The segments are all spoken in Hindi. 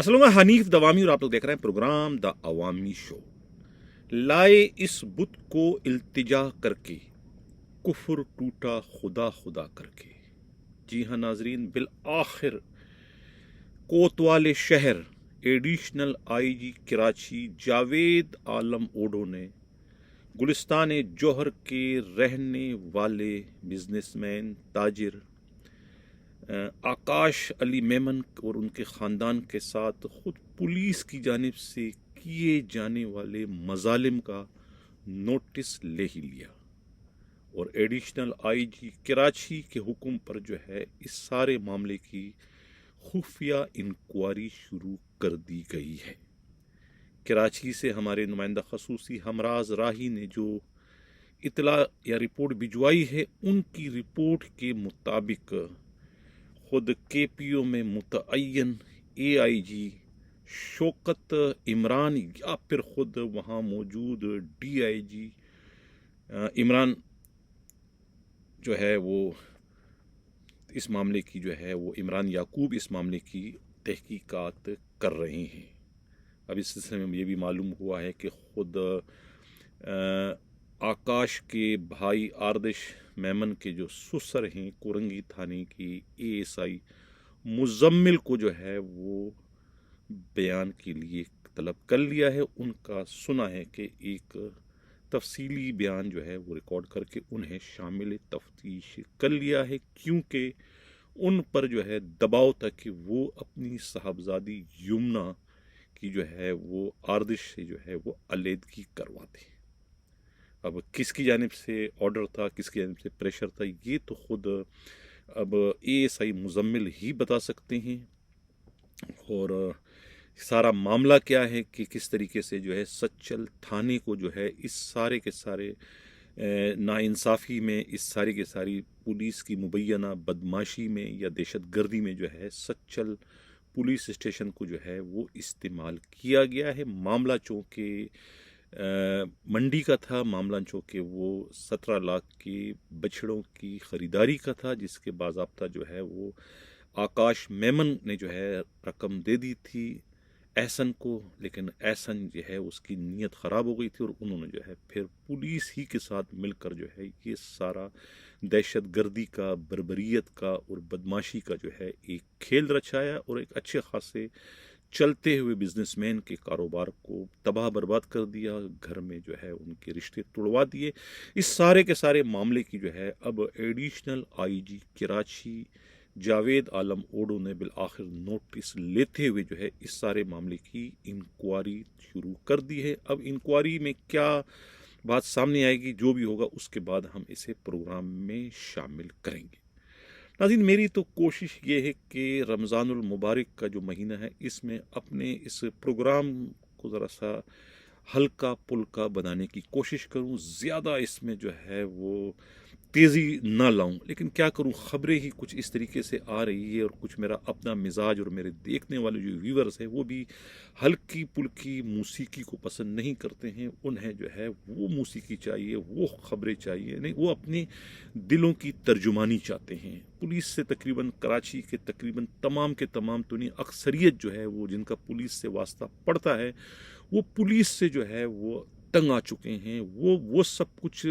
असल में हनीफ दवामी और आप लोग देख रहे हैं प्रोग्राम द अवामी शो। लाए इस बुत को इल्तिजा करके कुफर टूटा खुदा खुदा करके। जी हाँ नाजरीन, बिल आखिर कोतवाल शहर एडिशनल आईजी कराची जावेद आलम ओडो ने गुलिस्तान जौहर के रहने वाले बिजनेसमैन ताजिर आकाश अली मेमन और उनके ख़ानदान के साथ खुद पुलिस की जानिब से किए जाने वाले मजालिम का नोटिस ले ही लिया और एडिशनल आईजी कराची के हुक्म पर जो है इस सारे मामले की खुफिया इंक्वायरी शुरू कर दी गई है। कराची से हमारे नुमाइंदा खसूसी हमराज राही ने जो इतला या रिपोर्ट भिजवाई है, उनकी रिपोर्ट के मुताबिक खुद केपीओ में मुतअय्यन एआईजी शौकत इमरान या फिर खुद वहाँ मौजूद डीआईजी इमरान जो है वो इस मामले की जो है वो इमरान याकूब इस मामले की तहकीकात कर रहे हैं। अब इस सिलसिले में ये भी मालूम हुआ है कि खुद आकाश के भाई आर्दिश मेमन के जो सुसर हैं कोरंगी थाने की एएसआई मुजम्मिल को जो है वो बयान के लिए तलब कर लिया है। उनका सुना है कि एक तफसीली बयान जो है वो रिकॉर्ड करके उन्हें शामिल तफ्तीश कर लिया है, क्योंकि उन पर जो है दबाव था कि वो अपनी साहबजादी यमुना की जो है वो आर्दिश से जो है वो अलहदगी करवाते। अब किसकी जानिब से ऑर्डर था, किसकी जानिब से प्रेशर था, ये तो खुद अब एएसआई मुजम्मिल ही बता सकते हैं। और सारा मामला क्या है कि किस तरीके से जो है सच्चल थाने को जो है इस सारे के सारे नाइंसाफ़ी में, इस सारी के सारी पुलिस की मुबैना बदमाशी में या दहशत गर्दी में जो है सच्चल पुलिस स्टेशन को जो है वो इस्तेमाल किया गया है। मामला चूँकि मंडी का था, मामला चूँकि वो 17 लाख के बछड़ों की ख़रीदारी का था, जिसके बाज़ाब्ता जो है वो आकाश मेमन ने जो है रकम दे दी थी एहसन को, लेकिन एहसन जो है उसकी नीयत ख़राब हो गई थी और उन्होंने जो है फिर पुलिस ही के साथ मिलकर जो है ये सारा दहशत गर्दी का, बर्बरियत का और बदमाशी का जो है एक खेल रचाया और एक अच्छे खासे चलते हुए बिजनेसमैन के कारोबार को तबाह बर्बाद कर दिया, घर में जो है उनके रिश्ते तोड़वा दिए। इस सारे के सारे मामले की जो है अब एडिशनल आईजी कराची जावेद आलम ओडो ने बिल आखिर नोटिस लेते हुए जो है इस सारे मामले की इंक्वायरी शुरू कर दी है। अब इंक्वायरी में क्या बात सामने आएगी, जो भी होगा उसके बाद हम इसे प्रोग्राम में शामिल करेंगे। नाज़रीन, मेरी तो कोशिश ये है कि रमज़ानुल मुबारक का जो महीना है इसमें अपने इस प्रोग्राम को ज़रा सा हल्का पुल्का बनाने की कोशिश करूं, ज़्यादा इसमें जो है वो तेज़ी ना लाऊं। लेकिन क्या करूं, ख़बरें ही कुछ इस तरीके से आ रही है और कुछ मेरा अपना मिजाज और मेरे देखने वाले जो व्यूवर्स हैं वो भी हल्की पुल्की मौसीकी को पसंद नहीं करते हैं। उन्हें जो है वो मौसीकी चाहिए, वो ख़बरें चाहिए, नहीं वो अपने दिलों की तर्जुमानी चाहते हैं। पुलिस से तकरीबन कराची के तकरीबन तमाम के तमाम तो नहीं, अक्सरियत जो है वो जिनका पुलिस से वास्ता पड़ता है वो पुलिस से जो है वो तंग आ चुके हैं। वो सब कुछ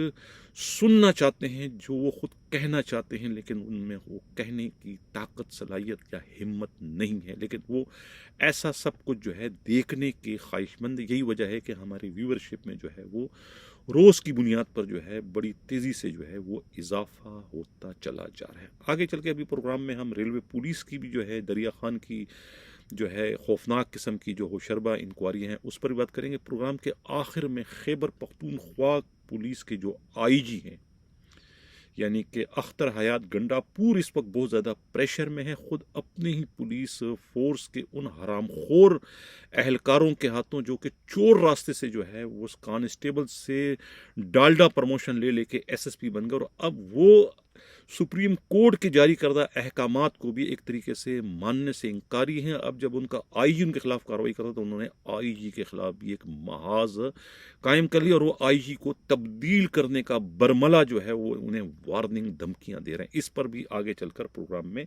सुनना चाहते हैं जो वो खुद कहना चाहते हैं, लेकिन उनमें वो कहने की ताकत, सलाहियत या हिम्मत नहीं है। लेकिन वो ऐसा सब कुछ जो है देखने के ख्वाहिशमंद। यही वजह है कि हमारी व्यूवरशिप में जो है वो रोज़ की बुनियाद पर जो है बड़ी तेज़ी से जो है वो इजाफा होता चला जा रहा है। आगे चल के अभी प्रोग्राम में हम रेलवे पुलिस की भी जो है दरिया खान की जो है खौफनाक किस्म की जो होशरबा इंक्वायरी हैं उस पर भी बात करेंगे। प्रोग्राम के आखिर में खैबर पख्तूनख्वा पुलिस के जो आईजी हैं यानी कि अख्तर हयात गंडापुर इस वक्त बहुत ज़्यादा प्रेशर में है। ख़ुद अपने ही पुलिस फोर्स के उन हरामखोर एहलकारों के हाथों जो कि चोर रास्ते से जो है वो उस कांस्टेबल से डालडा प्रमोशन ले लेके एसएसपी बन गए और अब वो सुप्रीम कोर्ट के जारी करदा अहकामात को भी एक तरीके से मानने से इनकारी हैं। अब जब उनका आईजी उनके खिलाफ कार्रवाई करा तो उन्होंने आईजी के खिलाफ भी एक महाज कायम कर लिया और वो आईजी को तब्दील करने का बरमला जो है वो उन्हें वार्निंग धमकियां दे रहे हैं। इस पर भी आगे चलकर प्रोग्राम में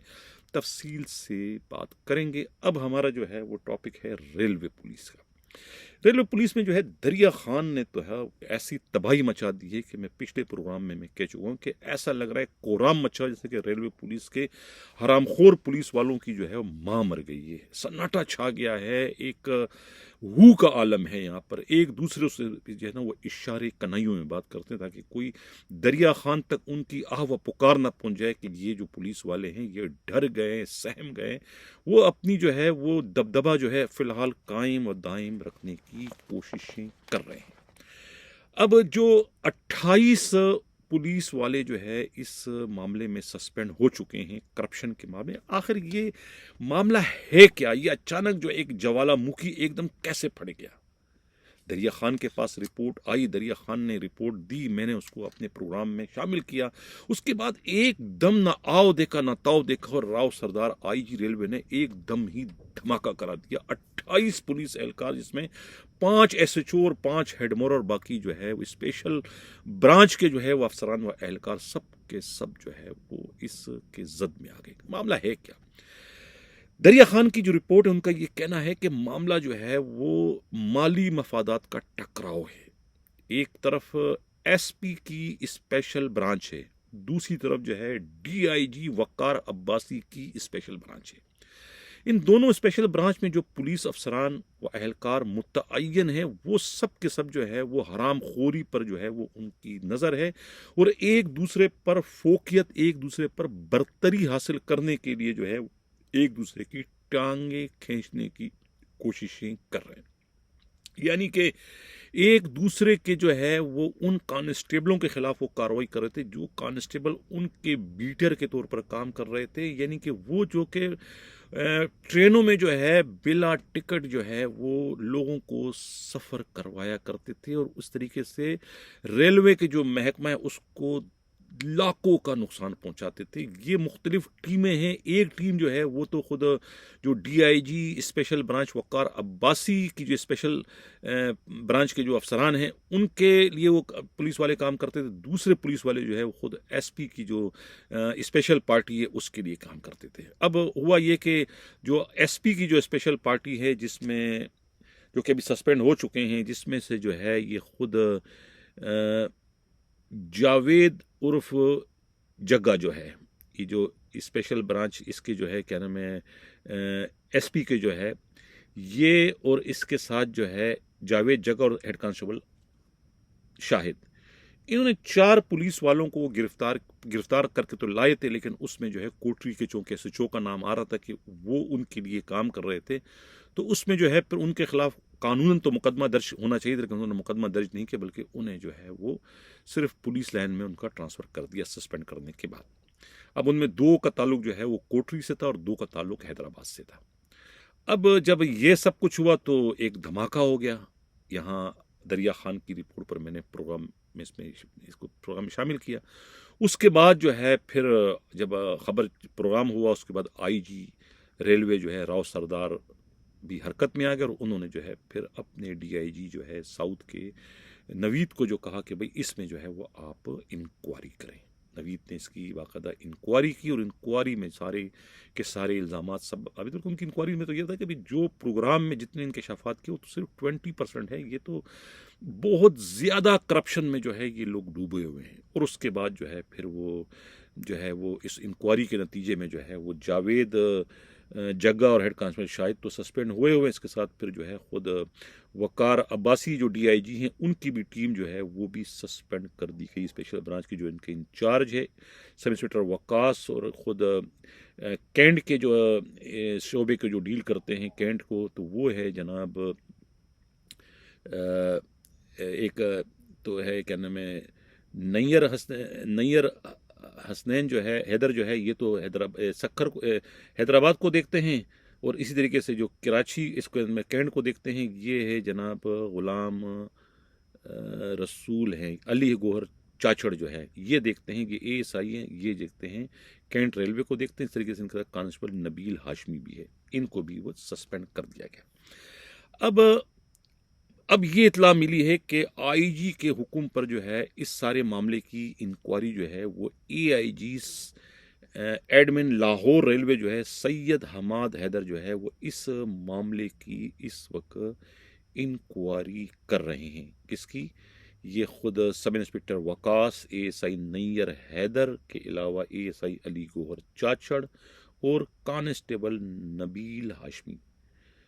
तफसील से बात करेंगे। अब हमारा जो है वो टॉपिक है रेलवे पुलिस का। रेलवे पुलिस में जो है दरिया खान ने तो है ऐसी तबाही मचा दी है कि मैं पिछले प्रोग्राम में मैं कह चुका हूँ कि ऐसा लग रहा है कोराम मचा जैसे कि रेलवे पुलिस के हरामखोर पुलिस वालों की जो है वो माँ मर गई है। सन्नाटा छा गया है, एक हू का आलम है। यहाँ पर एक दूसरे से जो है ना वो इशारे कनाइयों में बात करते हैं ताकि कोई दरिया खान तक उनकी आह व पुकार ना पहुँच जाए कि ये जो पुलिस वाले हैं ये डर गए, सहम गए। वो अपनी जो है वो दबदबा जो है फिलहाल कायम और दायम रखने की कोशिशें कर रहे हैं। अब जो 28 पुलिस वाले जो है इस मामले में सस्पेंड हो चुके हैं करप्शन के मामले, आखिर ये मामला है क्या? ये अचानक जो एक ज्वालामुखी एकदम कैसे फट गया? दरिया खान के पास रिपोर्ट आई, दरिया खान ने रिपोर्ट दी, मैंने उसको अपने प्रोग्राम में शामिल किया। उसके बाद एकदम ना आओ देखा ना ताओ देखा और राव सरदार आईजी रेलवे ने एकदम ही धमाका करा दिया। 28 पुलिस एहलकार जिसमें 5 एसएचओ और 5 हेडमोर और बाकी जो है वो स्पेशल ब्रांच के जो है वो अफसरान व एहलकार सब के सब जो है वो इसके जद में आ गए। मामला है क्या? दरिया खान की जो रिपोर्ट है उनका ये कहना है कि मामला जो है वो माली मफादात का टकराव है। एक तरफ एसपी की स्पेशल ब्रांच है, दूसरी तरफ जो है डीआईजी वकार अब्बासी की स्पेशल ब्रांच है। इन दोनों स्पेशल ब्रांच में जो पुलिस अफसरान व अहलकार मुतअय्यन है वो सब के सब जो है वो हराम खोरी पर जो है वो उनकी नज़र है और एक दूसरे पर फोकियत, एक दूसरे पर बरतरी हासिल करने के लिए जो है एक दूसरे की टांगे खींचने की कोशिशें कर रहे हैं। यानी कि एक दूसरे के जो है वो उन कांस्टेबलों के खिलाफ वो कार्रवाई कर रहे थे जो कांस्टेबल उनके बीटर के तौर पर काम कर रहे थे। यानी कि वो जो कि ट्रेनों में जो है बिला टिकट जो है वो लोगों को सफ़र करवाया करते थे और उस तरीके से रेलवे के जो महकमा है उसको लाखों का नुकसान पहुंचाते थे। ये मुख्तलिफ टीमें हैं। एक टीम जो है वो तो खुद जो डीआईजी स्पेशल ब्रांच वकार अब्बासी की जो स्पेशल ब्रांच के जो अफसरान हैं उनके लिए वो पुलिस वाले काम करते थे। दूसरे पुलिस वाले जो है वो खुद एसपी की जो स्पेशल पार्टी है उसके लिए काम करते थे। अब हुआ ये कि जो एसपी की जो स्पेशल पार्टी है जिसमें जो कि अभी सस्पेंड हो चुके हैं, जिसमें से जो है ये खुद जावेद उर्फ जग्गा जो है, ये जो स्पेशल ब्रांच इसके जो है क्या नाम है एसपी के जो है ये, और इसके साथ जो है जावेद जग्गा और हेड कांस्टेबल शाहिद, इन्होंने 4 पुलिस वालों को गिरफ्तार करके तो लाए थे, लेकिन उसमें जो है कोटरी के चौक एसएचओ का नाम आ रहा था कि वो उनके लिए काम कर रहे थे। तो उसमें जो है फिर उनके खिलाफ कानूनन तो मुकदमा दर्ज होना चाहिए, लेकिन उन्होंने मुकदमा दर्ज नहीं किया, बल्कि उन्हें जो है वो सिर्फ पुलिस लाइन में उनका ट्रांसफ़र कर दिया सस्पेंड करने के बाद। अब उनमें 2 का ताल्लुक जो है वो कोटरी से था और 2 का ताल्लुक हैदराबाद से था। अब जब ये सब कुछ हुआ तो एक धमाका हो गया। यहाँ दरिया खान की रिपोर्ट पर मैंने प्रोग्राम में इसको प्रोग्राम में शामिल किया। उसके बाद जो है फिर जब खबर प्रोग्राम हुआ उसके बाद आईजी रेलवे जो है राव सरदार भी हरकत में आ गए और उन्होंने जो है फिर अपने डीआईजी जो है साउथ के नवीद को जो कहा कि भाई इसमें जो है वो आप इंक्वायरी करें। नवीद ने इसकी बाकायदा इंक्वायरी की और इंक्वायरी में सारे के सारे इल्ज़ामात सब अभी तक उनकी इंक्वायरी में तो ये था कि भाई जो प्रोग्राम में जितने इंकशाफात किए वो तो सिर्फ 20% है। ये तो बहुत ज़्यादा करप्शन में जो है ये लोग डूबे हुए हैं। और उसके बाद जो है फिर वो जो है वो इस इंक्वायरी के नतीजे में जो है वो जावेद जग्गा और हेड कांस्टेबल शाहिद तो सस्पेंड हुए। इसके साथ फिर जो है खुद वकार अब्बासी जो डीआईजी हैं उनकी भी टीम जो है वो भी सस्पेंड कर दी गई। स्पेशल ब्रांच की जो इनके इंचार्ज है सब इंस्पेक्टर वकास और ख़ुद कैंट के जो शोबे के जो डील करते हैं कैंट को, तो वो है जनाब एक तो है क्या नाम है नैयर हसनैन जो है हैदर जो है, ये तो हैदराबाद को देखते हैं। और इसी तरीके से जो कराची इसको में कैंट को देखते हैं ये है जनाब ग़ुलाम रसूल हैं, अली गोहर चाचड़ जो है ये देखते हैं कि एएसआई हैं, ये देखते हैं कैंट रेलवे को देखते हैं। इस तरीके से इनका कांस्टेबल नबील हाशमी भी है, इनको भी वो सस्पेंड कर दिया गया। अब ये इतला मिली है कि आईजी के हुक्म पर जो है इस सारे मामले की इंक्वायरी जो है वो एआईजी एडमिन लाहौर रेलवे जो है सैयद हमाद हैदर जो है वो इस मामले की इस वक्त इंक्वायरी कर रहे हैं। किसकी? ये खुद सब इंस्पेक्टर वकास, एएसआई नैयर हैदर के अलावा एएसआई अली गौहर चाचड़ और कांस्टेबल नबील हाशमी।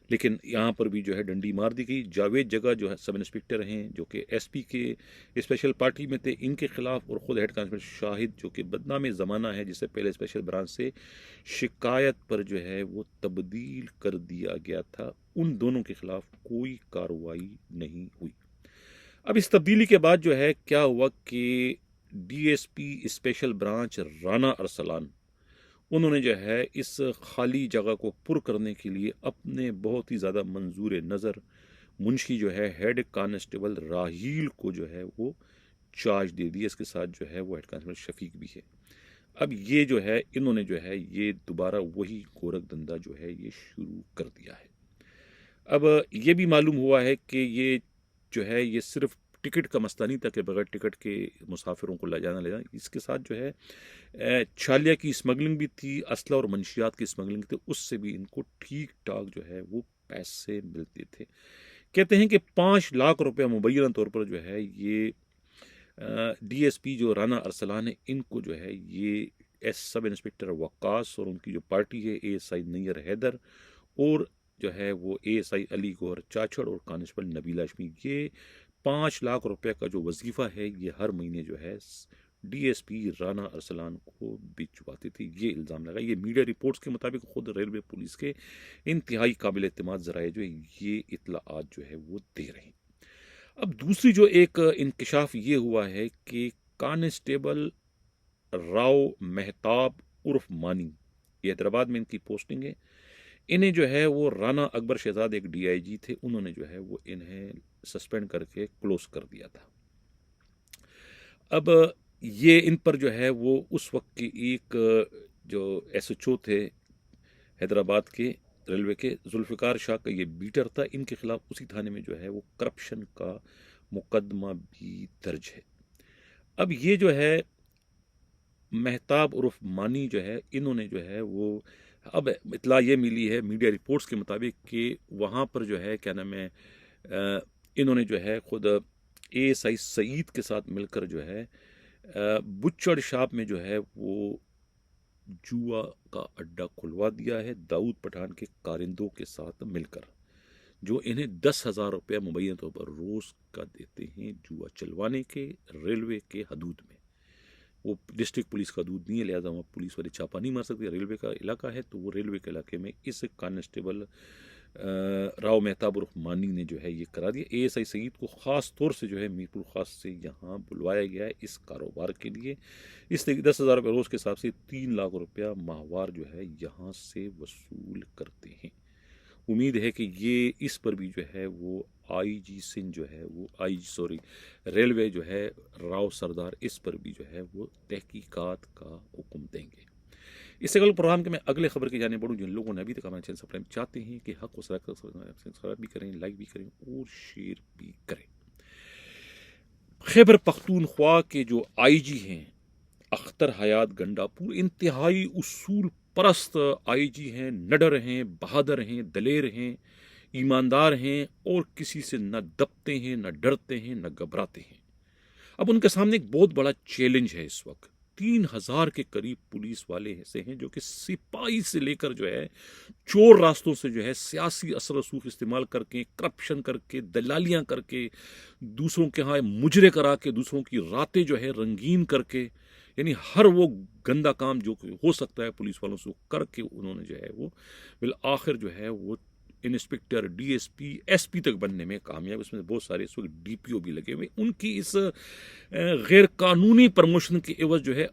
लेकिन यहाँ पर भी जो है डंडी मार दी गई। जावेद जगह जो है सब इंस्पेक्टर हैं जो कि एसपी के स्पेशल पार्टी में थे, इनके खिलाफ और ख़ुद हेड कांस्टेबल शाहिद जो कि बदनामी ज़माना है, जिससे पहले स्पेशल ब्रांच से शिकायत पर जो है वो तब्दील कर दिया गया था, उन दोनों के खिलाफ कोई कार्रवाई नहीं हुई। अब इस तब्दीली के बाद जो है क्या हुआ कि DSP special branch Rana Arsalan, उन्होंने जो है इस खाली जगह को पुर करने के लिए अपने बहुत ही ज़्यादा मंजूर नज़र मुंशी जो है हेड कांस्टेबल राहील को जो है वो चार्ज दे दिया। इसके साथ जो है वो हेड कांस्टेबल शफीक भी है। अब ये जो है इन्होंने जो है ये दोबारा वही गोरख धंधा जो है ये शुरू कर दिया है। अब ये भी मालूम हुआ है कि ये जो है ये सिर्फ टिकट का मसला नहीं था कि बगैर टिकट के मुसाफिरों को ले जाना, इसके साथ जो है छालिया की स्मगलिंग भी थी, असला और मंशियात की स्मगलिंग थी, उससे भी इनको ठीक ठाक जो है वो पैसे मिलते थे। कहते हैं कि 5 लाख रुपया मुबैना तौर पर जो है ये डीएसपी जो राना अरसलान है, इनको जो है ये सब इंस्पेक्टर वकास और उनकी जो पार्टी है एएसआई नैयर हैदर और जो है वो एएसआई अली गौहर चाचड़ और कांस्टेबल नबील हाशमी, ये 5 लाख रुपए का जो वजीफा है ये हर महीने जो है डीएसपी राना अरसलान को भिजवाते थे। ये इल्ज़ाम लगा। ये मीडिया रिपोर्ट्स के मुताबिक खुद रेलवे पुलिस के इंतहाई काबिल एतमाद ज़राए जो है ये इतलाआत जो है वो दे रहे हैं। अब दूसरी जो एक इंकशाफ ये हुआ है कि कांस्टेबल राव मेहताब उर्फ मानी, ये हैदराबाद में इनकी पोस्टिंग है, इन्हें जो है वो राना अकबर शहजाद एक डीआईजी थे, उन्होंने जो है वो इन्हें सस्पेंड करके क्लोज कर दिया था। अब ये इन पर जो है वो उस वक्त की एक जो एसएचओ थे हैदराबाद के रेलवे के जुल्फ़िकार शाह का ये बीटर था, इनके खिलाफ उसी थाने में जो है वो करप्शन का मुकदमा भी दर्ज है। अब ये जो है मेहताब उर्फ मानी जो है इन्होंने जो है वो अब इतला ये मिली है मीडिया रिपोर्ट्स के मुताबिक कि वहाँ पर जो है क्या नाम है इन्होंने जो है खुद एएसआई सईद के साथ मिलकर जो है बुच्चड़ शाप में जो है वो जुआ का अड्डा खुलवा दिया है दाऊद पठान के कारिंदों के साथ मिलकर, जो इन्हें 10,000 रुपया मुबैना तौर पर रोज़ का देते हैं जुआ चलवाने के रेलवे के हदूद में। वो डिस्ट्रिक्ट पुलिस का दूध नहीं है, लिहाजा वहाँ पुलिस वाले छापा नहीं मार सकते। रेलवे का इलाका है तो वो रेलवे के इलाके में इस कांस्टेबल राव मेहताब उर्फ मानी ने जो है ये करा दिया। एएसआई सईद को ख़ास तौर से जो है मीरपुर ख़ास से यहाँ बुलवाया गया है इस कारोबार के लिए। इस 10,000 रुपये रोज़ के हिसाब से 3 लाख रुपया माहवार जो है यहाँ से वसूल करते हैं। उम्मीद है कि ये इस पर भी जो है वो आईजी सिंह जो है वो रेलवे जो है राव सरदार इस पर भी जो है वो तहकीकात का हुक्म देंगे। इससे अगले प्रोग्राम के मैं अगले खबर की जाने बढ़ूँ। जिन लोगों ने अभी तक हमारे चैनल सब्सक्राइब चाहते हैं कि हक सब्सक्राइब भी करें, लाइक भी करें और शेयर भी करें। खैबर पख्तूनख्वा के जो आईजी हैं अख्तर हयात गंडापुर इंतहाई उसूल परस्त आईजी हैं, निडर हैं, बहादुर हैं, दलेर हैं, ईमानदार हैं और किसी से न दबते हैं, न डरते हैं, न घबराते हैं। अब उनके सामने एक बहुत बड़ा चैलेंज है। इस वक्त 3,000 के करीब पुलिस वाले ऐसे हैं जो कि सिपाही से लेकर जो है चोर रास्तों से जो है सियासी असर रसूख इस्तेमाल करके, करप्शन करके, दलालियां करके, दूसरों के यहाँ मुजरे करा के, दूसरों की रातें जो है रंगीन करके, यानी हर वो गंदा काम जो हो सकता है पुलिस वालों से करके उन्होंने जो है वो बिल आखिर जो है वो इंस्पेक्टर, डीएसपी, एसपी तक बनने में कामयाब। इसमें बहुत सारे इस वक्त डीपीओ भी लगे हुए। उनकी इस गैर कानूनी प्रमोशन के एवज जो है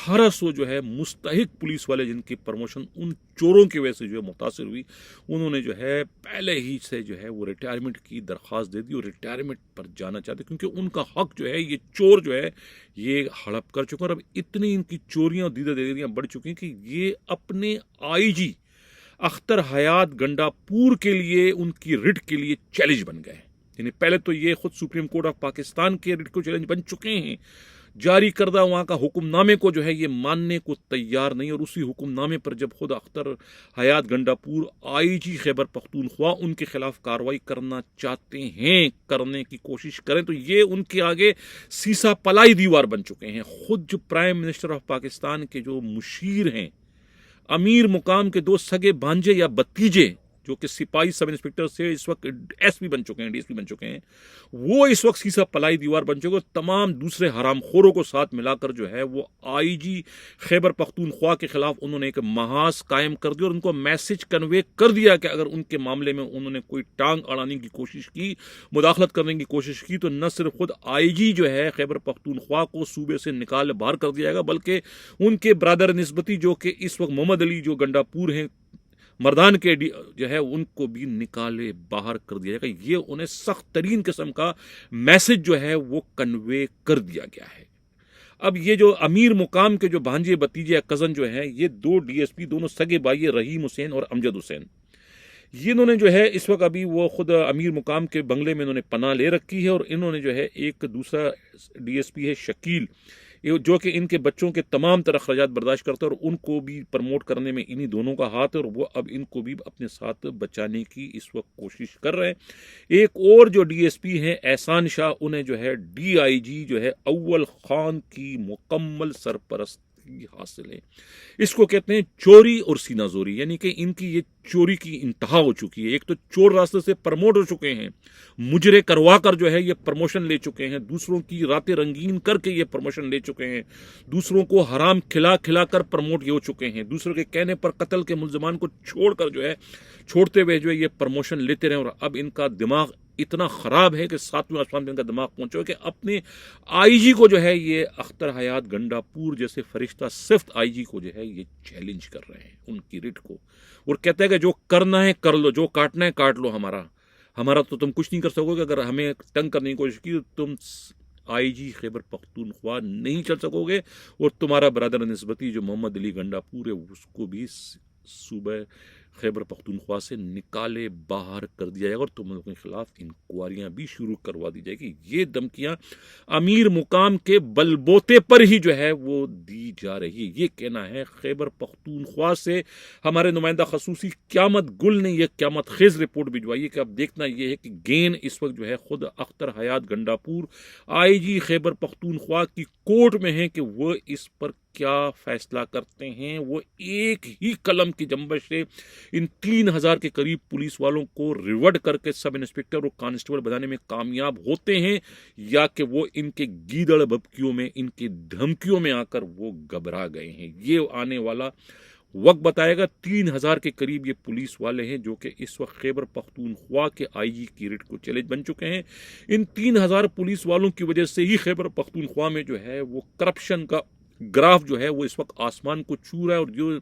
1800 जो है मुस्तहिक पुलिस वाले जिनकी प्रमोशन उन चोरों की वजह से जो है मुतासिर हुई, उन्होंने जो है पहले ही से जो है वो रिटायरमेंट की दरख्वास्त दे दी और रिटायरमेंट पर जाना चाहते, क्योंकि उनका हक जो है ये चोर जो है ये हड़प कर चुके हैं। और अब इतनी इनकी चोरियां और दीदारियां बढ़ चुकी हैं कि ये अपने आईजी अख्तर हयात गंडापुर के लिए, उनकी रिट के लिए चैलेंज बन गए। यानी पहले तो ये खुद सुप्रीम कोर्ट ऑफ पाकिस्तान के रिट को चैलेंज बन चुके हैं, जारी करदा वहां का हुक्मनामे को जो है ये मानने को तैयार नहीं। और उसी हुक्मनामे पर जब खुद अख्तर हयात गंडापुर आईजी खैबर पख्तूनख्वा उनके खिलाफ कार्रवाई करना चाहते हैं, करने की कोशिश करें, तो ये उनके आगे सीसा पलाई दीवार बन चुके हैं। खुद जो प्राइम मिनिस्टर ऑफ पाकिस्तान के जो मुशीर हैं, अमीर मुकाम के दो सगे भांजे या भतीजे जो कि सिपाही सब इंस्पेक्टर से इस वक्त एसपी बन चुके हैं, डीएसपी बन चुके हैं, वो इस वक्त सीसा पलाई दीवार बन चुके हैं। तमाम दूसरे हरामखोरों को साथ मिलाकर जो है वो आईजी खैबर पख्तूनख्वा के खिलाफ उन्होंने एक महाज कायम कर दिया और उनको मैसेज कन्वे कर दिया कि अगर उनके मामले में उन्होंने कोई टांग अड़ाने की कोशिश की, मुदाखलत करने की कोशिश की, तो न सिर्फ खुद आईजी जो है खैबर पख्तूनख्वा को सूबे से निकाल बाहर कर दिया जाएगा, बल्कि उनके ब्रदर निस्बती जो कि इस वक्त मोहम्मद अली जो गंडापुर हैं मर्दान के जो है उनको भी निकाले बाहर कर दिया जाएगा। ये उन्हें सख्त तरीन किस्म का मैसेज जो है वो कन्वे कर दिया गया है। अब ये जो अमीर मुकाम के जो भांजे भतीजे या कजन जो हैं, ये दो डीएसपी, दोनों सगे भाई, रहीम हुसैन और अमजद हुसैन, ये इन्होंने जो है इस वक्त अभी वो खुद अमीर मुकाम के बंगले में इन्होंने पनाह ले रखी है। और इन्होंने जो है एक दूसरा डीएसपी है शकील, जो कि इनके बच्चों के तमाम तरह अखराजात बर्दाश्त करता है और उनको भी प्रमोट करने में इन्हीं दोनों का हाथ है, और वो अब इनको भी अपने साथ बचाने की इस वक्त कोशिश कर रहे हैं। एक और जो डीएसपी हैं एहसान शाह, उन्हें जो है डीआईजी जो है अव्वल खान की मुकम्मल सरपरस्ती हासिल है। इसको कहते हैं चोरी और सीनाजोरी, यानी कि इनकी ये चोरी की इंतहा हो चुकी है। एक तो चोर रास्ते से प्रमोट हो चुके हैं, मुजरे करवा कर जो है ये प्रमोशन ले चुके हैं, दूसरों की रातें रंगीन करके ये प्रमोशन ले चुके हैं, दूसरों को हराम खिला खिला कर प्रमोट ये हो चुके हैं, दूसरों के कहने पर कत्ल के मुल्जमान को छोड़कर जो है छोड़ते हुए जो है ये प्रमोशन लेते रहे। और अब इनका दिमाग इतना खराब है कि सातवें आसमान में इनका दिमाग पहुंचा कि अपने आईजी को जो है ये अख्तर हयात गंडापुर जैसे फरिश्ता सिफ्त आईजी को जो है ये चैलेंज कर रहे हैं उनकी रिट को, और कहते हैं कि जो करना है कर लो, जो काटना है काट लो, हमारा तो तुम कुछ नहीं कर सकोगे। अगर हमें तंग करने की कोशिश की तो तुम आईजी खैबर पख्तूनख्वा नहीं चल सकोगे, और तुम्हारा ब्रदर निस्बती जो मोहम्मद अली गंडापुर है उसको भी सूबे खैबर पख्तूनख्वा से निकाले बाहर कर दिया जाएगा और तुम लोगों के खिलाफ इंक्वायरियां भी शुरू करवा दी जाएगी। ये धमकियां अमीर मुकाम के बलबोते पर ही जो है वो दी जा रही है। ये कहना है खैबर पख्तूनख्वा से हमारे नुमाइंदा खसूसी क्यामत गुल ने यह क्यामत खेज रिपोर्ट भिजवाई है कि अब देखना यह है कि गेन इस वक्त जो है खुद अख्तर हयात गंडापुर आईजी खैबर पख्तूनख्वा की कोर्ट में है कि वो इस पर क्या फैसला करते हैं। वो एक ही कलम की जंबश से इन 3000 के करीब पुलिस वालों को रिवर्ट करके सब इंस्पेक्टर और कांस्टेबल बनाने में कामयाब होते हैं, या कि वो इनके गीदड़ भभकियों में, इनकी धमकियों में आकर वो घबरा गए हैं। ये आने वाला वक्त बताएगा। 3000 के करीब ये पुलिस वाले हैं जो कि इस वक्त खैबर पख्तूनख्वा के आईजी की रिट को चैलेंज बन चुके हैं। इन 3000 पुलिस वालों की वजह से ही खैबर पख्तूनख्वा में जो है वो करप्शन का ग्राफ जो है वो इस वक्त आसमान को छू रहा है, और जो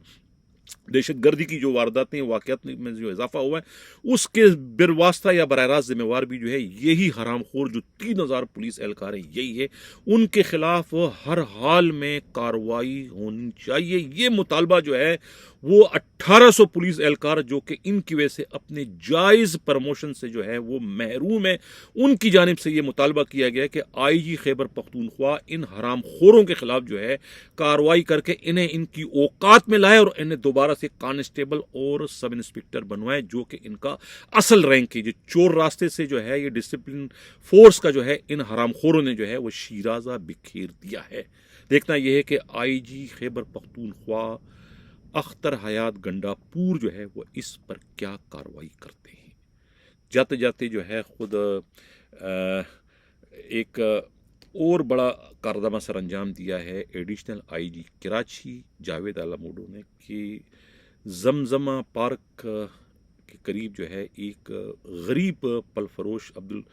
दहशतगर्दी की जो वारदातें वाकयात में जो इजाफा हुआ है उसके बिरवास्ता या बराह रास्त जिम्मेवार भी जो है यही हरामखोर जो 3000 पुलिस एहलकार हैं, यही है। उनके खिलाफ हर हाल में कार्रवाई होनी चाहिए। ये मुतालबा जो है वो 1800 पुलिस एहलकार जो कि इनकी वजह से अपने जायज प्रमोशन से जो है वो महरूम है, उनकी जानिब से ये मुतालबा किया गया कि आईजी खैबर पख्तूनख्वा इन हरामखोरों के खिलाफ जो है कार्रवाई करके इन्हें इनकी औकात में लाए और इन्हें दोबारा से कांस्टेबल और सब इंस्पेक्टर बनवाए, जो कि इनका असल रैंक है। जो चोर रास्ते से जो है ये डिसिप्लिन फोर्स का जो है इन हरामखोरों ने जो है वो शीराजा बिखेर दिया है। देखना यह है कि आईजी खैबर पख्तूनख्वा अख्तर हयात गंडापुर जो है वो इस पर क्या कार्रवाई करते हैं। जाते जाते जो है खुद एक और बड़ा कारनामा सर अंजाम दिया है एडिशनल आईजी कराची जावेद आलमूडो ने कि जमजमा पार्क के करीब जो है एक गरीब पल फरोश अब्दुल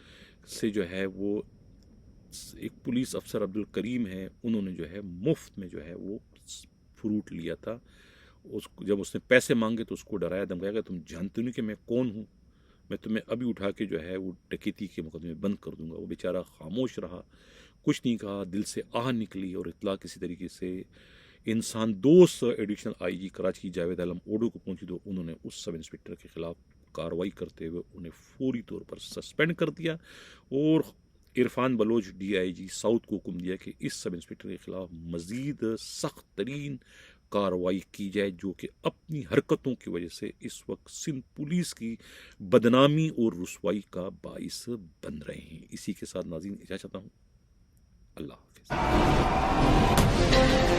से जो है वो एक पुलिस अफसर अब्दुल करीम है, उन्होंने जो है मुफ्त में जो है वो फ्रूट लिया था। उसको जब उसने पैसे मांगे तो उसको डराया धमकाया कि तुम जानते नहीं कि मैं कौन हूँ, मैं तुम्हें अभी उठा के जो है वो डकैती के मुकदमे बंद कर दूंगा। वो बेचारा खामोश रहा, कुछ नहीं कहा, दिल से आह निकली और इतला किसी तरीके से इंसान दोस्त एडिशनल आईजी कराची की जावेद आलम ओडो को पहुंची तो उन्होंने उस सब इंस्पेक्टर के खिलाफ कार्रवाई करते हुए उन्हें फौरी तौर पर सस्पेंड कर दिया और इरफान बलोच डीआईजी साउथ को हुक्म दिया कि इस सब इंस्पेक्टर के खिलाफ मजीद सख्त तरीन कार्रवाई की जाए, जो कि अपनी हरकतों की वजह से इस वक्त सिंध पुलिस की बदनामी और रुसवाई का बाइस बन रहे हैं। इसी के साथ नाज़रीन इजाज़त चाहता हूँ। अल्लाह हाफ़िज़।